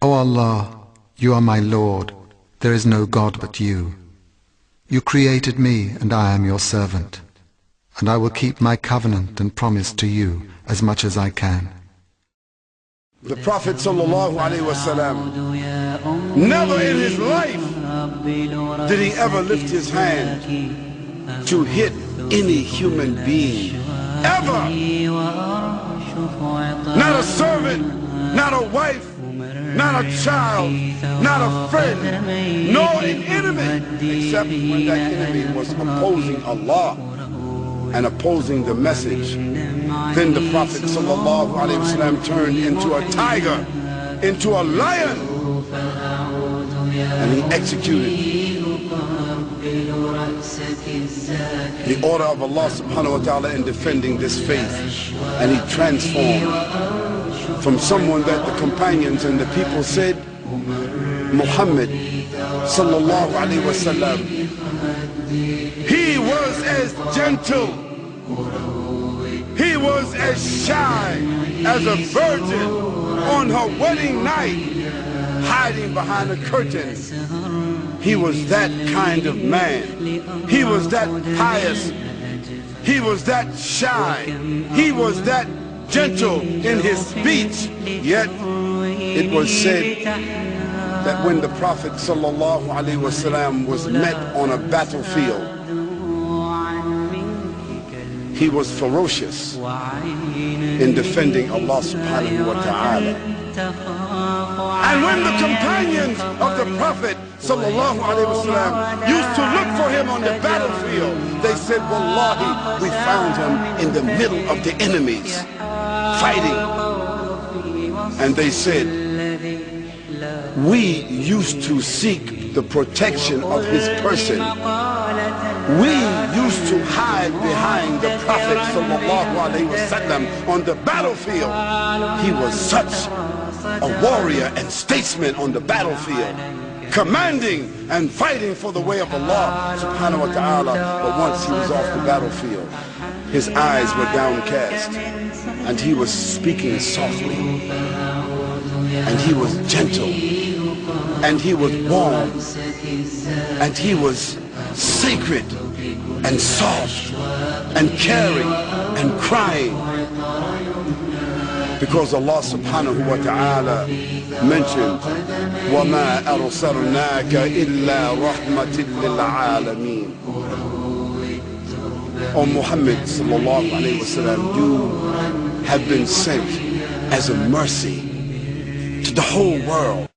O Allah, you are my Lord, there is no God but you. You created me and I am your servant, and I will keep my covenant and promise to you as much as I can. The Prophet ﷺ, never in his life did he ever lift his hand to hit any human being, ever. Not a servant, not a wife, not a child, not a friend, nor an enemy, except when that enemy was opposing Allah and opposing the message. Then the Prophet ﷺ turned into a tiger, into a lion, and he executed the order of Allah subhanahu wa ta'ala in defending this faith. And he transformed from someone that the companions and the people said, Muhammad sallallahu alayhi wa sallam, he was as gentle, he was as shy as a virgin on her wedding night, hiding behind a curtain. He was that kind of man. He was that pious. He was that shy. He was that gentle in his speech. Yet it was said that when the Prophet ﷺ was met on a battlefield, he was ferocious in defending Allah subhanahu wa ta'ala. And when the companions of the Prophet sallallahu alaihi wasallam used to look for him on the battlefield, they said, Wallahi, we found him in the middle of the enemies fighting. And they said, we used to seek the protection of his person. We used to hide behind the Prophet sallallahu alaihi wasallam on the battlefield. He was such a warrior and statesman on the battlefield, commanding and fighting for the way of Allah subhanahu wa ta'ala. But once he was off the battlefield, his eyes were downcast, and he was speaking softly, and he was gentle, and he was warm, and he was sacred and soft and caring and crying, because Allah subhanahu wa ta'ala mentioned, وَمَا أَرْسَلْنَاكَ إِلَّا رَحْمَةً لِلْعَالَمِينَ. O Muhammad sallallahu alayhi wa sallam, you have been sent as a mercy to the whole world.